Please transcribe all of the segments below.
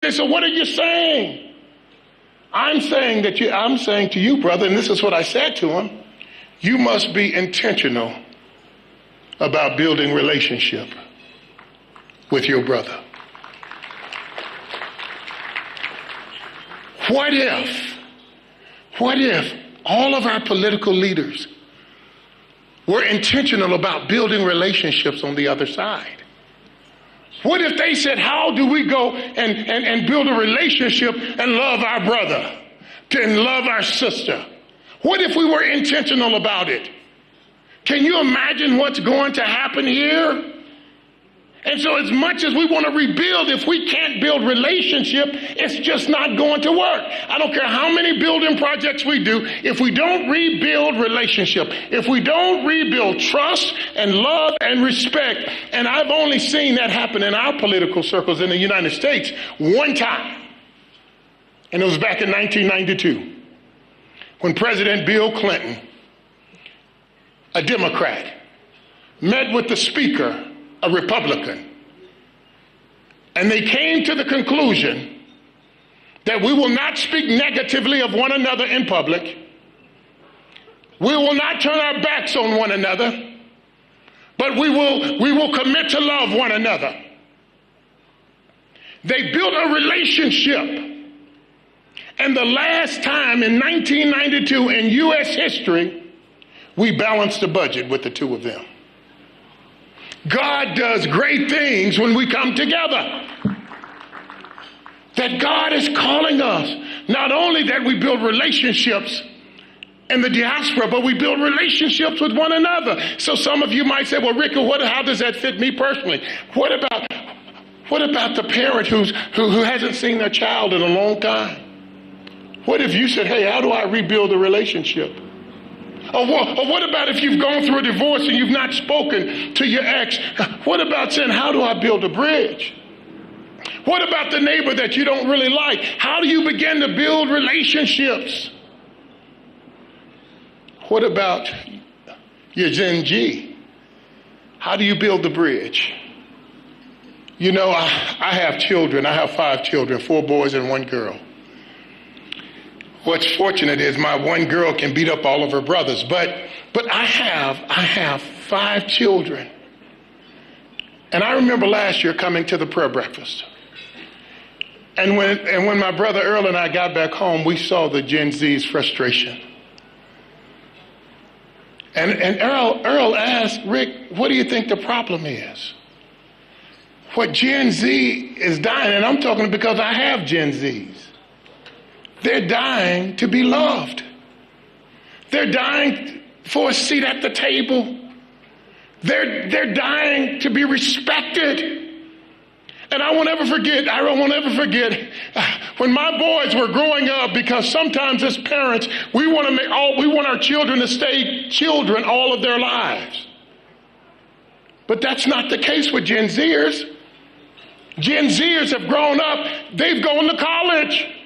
So what are you saying? I'm saying to you, brother, and this is what I said to him, you must be intentional about building relationship with your brother. What if all of our political leaders were intentional about building relationships on the other side? What if they said, how do we go and build a relationship and love our brother and love our sister? What if we were intentional about it? Can you imagine what's going to happen here? And so as much as we want to rebuild, if we can't build relationship, it's just not going to work. I don't care how many building projects we do, if we don't rebuild relationship, if we don't rebuild trust and love and respect, and I've only seen that happen in our political circles in the United States one time, and it was back in 1992, when President Bill Clinton, a Democrat, met with the Speaker, a Republican, and they came to the conclusion that we will not speak negatively of one another in public. We will not turn our backs on one another, but we will commit to love one another. They built a relationship, and the last time in 1992 in U.S. history, we balanced the budget with the two of them. God does great things when we come together. That God is calling us, not only that we build relationships in the diaspora, but we build relationships with one another. So some of you might say, well, Rickey, how does that fit me personally? What about the parent who hasn't seen their child in a long time? What if you said, hey, how do I rebuild a relationship? Or what about if you've gone through a divorce and you've not spoken to your ex? What about saying, how do I build a bridge? What about the neighbor that you don't really like? How do you begin to build relationships? What about your Gen Z? How do you build the bridge? You know, I have children. I have 5 children, 4 boys and 1 girl. What's fortunate is my 1 girl can beat up all of her brothers, but I have 5 children. And I remember last year coming to the prayer breakfast. And when my brother Earl and I got back home, we saw the Gen Z's frustration. And Earl asked, Rick, what do you think the problem is? What Gen Z is dying, and I'm talking because I have Gen Zs. They're dying to be loved. They're dying for a seat at the table. They're dying to be respected. And I won't ever forget when my boys were growing up, because sometimes as parents, we want our children to stay children all of their lives. But that's not the case with Gen Zers. Gen Zers have grown up, they've gone to college.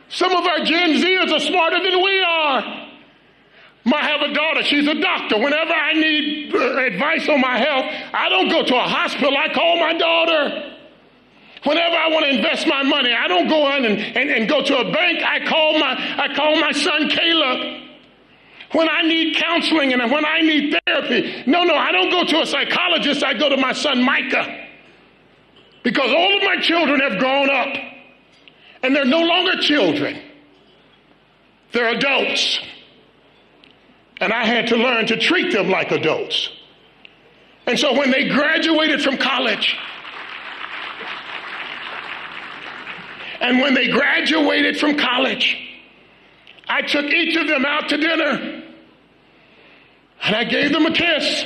Some of our Gen Zers are smarter than we are. I have a daughter, she's a doctor. Whenever I need advice on my health, I don't go to a hospital, I call my daughter. Whenever I want to invest my money, I don't go in and go to a bank, I call my son Caleb. When I need counseling and when I need therapy, no, I don't go to a psychologist, I go to my son Micah. Because all of my children have grown up. And they're no longer children. They're adults. And I had to learn to treat them like adults. And so when they graduated from college, I took each of them out to dinner. And I gave them a kiss.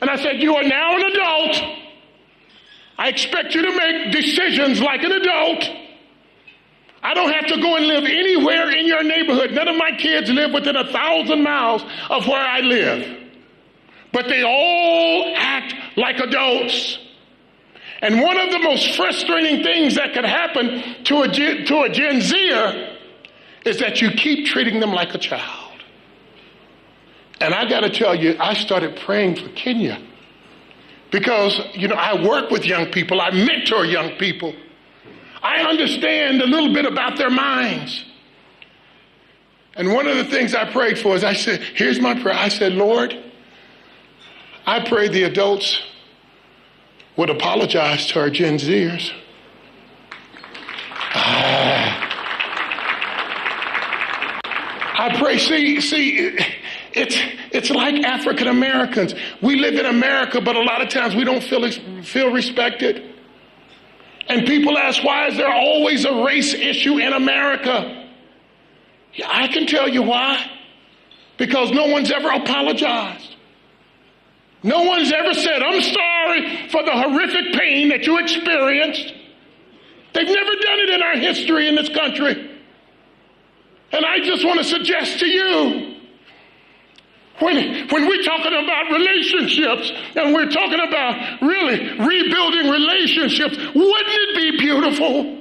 And I said, you are now an adult. I expect you to make decisions like an adult. I don't have to go and live anywhere in your neighborhood. None of my kids live within 1,000 miles of where I live. But they all act like adults. And one of the most frustrating things that could happen to a Gen Zer is that you keep treating them like a child. And I got to tell you, I started praying for Kenya. Because, I work with young people, I mentor young people. I understand a little bit about their minds. And one of the things I prayed for is I said, here's my prayer. I said, Lord, I pray the adults would apologize to our Gen Zers. I pray, see, it's like African Americans. We live in America, but a lot of times we don't feel respected. And people ask, why is there always a race issue in America? Yeah, I can tell you why. Because no one's ever apologized. No one's ever said, I'm sorry for the horrific pain that you experienced. They've never done it in our history in this country. And I just want to suggest to you, when we're talking about relationships and we're talking about really rebuilding relationships, wouldn't it be beautiful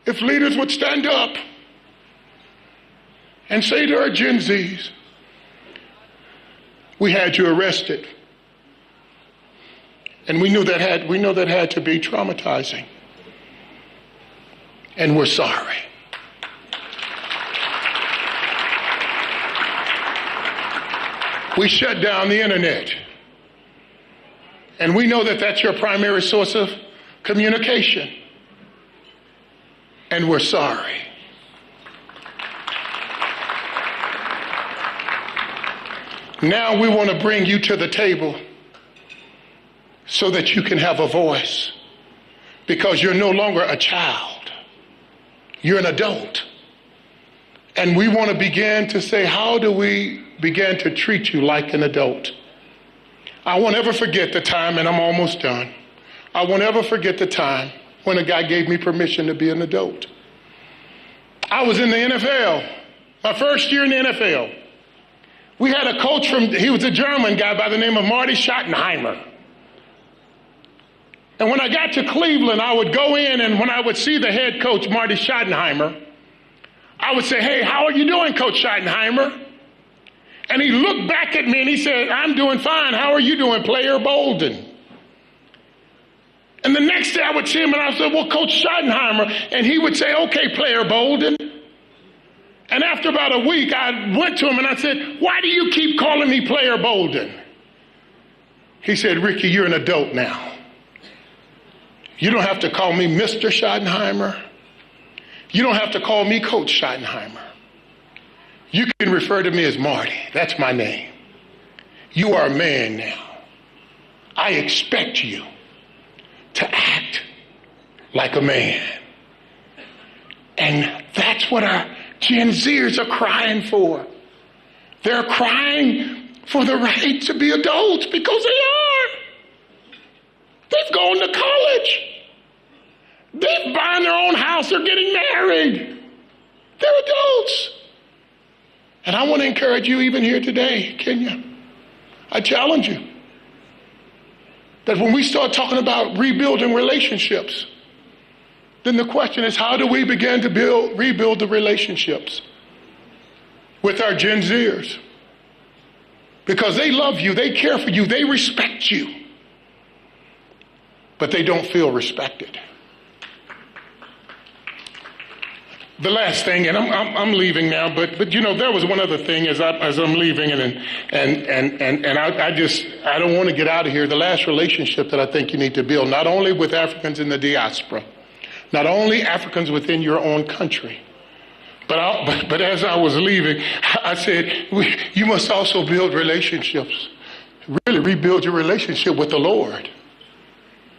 if leaders would stand up and say to our Gen Zs, we had you arrested. And we know that had to be traumatizing. And we're sorry. We shut down the internet. And we know that that's your primary source of communication. And we're sorry. Now we want to bring you to the table so that you can have a voice, because you're no longer a child. You're an adult. And we want to begin to say, how do we begin to treat you like an adult? I won't ever forget the time, and I'm almost done. I won't ever forget the time when a guy gave me permission to be an adult. I was in the NFL, my first year in the NFL. We had a coach he was a German guy by the name of Marty Schottenheimer. And when I got to Cleveland, I would go in, and when I would see the head coach, Marty Schottenheimer, I would say, hey, how are you doing, Coach Schottenheimer? And he looked back at me and he said, I'm doing fine. How are you doing, Player Bolden? And the next day I would see him and I said, well, Coach Schottenheimer. And he would say, okay, Player Bolden. And after about a week, I went to him and I said, why do you keep calling me Player Bolden? He said, Rickey, you're an adult now. You don't have to call me Mr. Schottenheimer. You don't have to call me Coach Schottenheimer. You can refer to me as Marty. That's my name. You are a man now. I expect you to act like a man. And that's what our Gen Zers are crying for. They're crying for the right to be adults because they are. They've gone to college. They're buying their own house. They're getting married. They're adults. And I want to encourage you even here today, Kenya. I challenge you that when we start talking about rebuilding relationships, then the question is, how do we begin to rebuild the relationships with our Gen Zers? Because they love you, they care for you, they respect you, but they don't feel respected. The last thing, and I'm leaving now, but you know, there was one other thing as I'm leaving, and I don't want to get out of here. The last relationship that I think you need to build, not only with Africans in the diaspora, not only Africans within your own country, but as I was leaving, I said, you must also build relationships. Really rebuild your relationship with the Lord.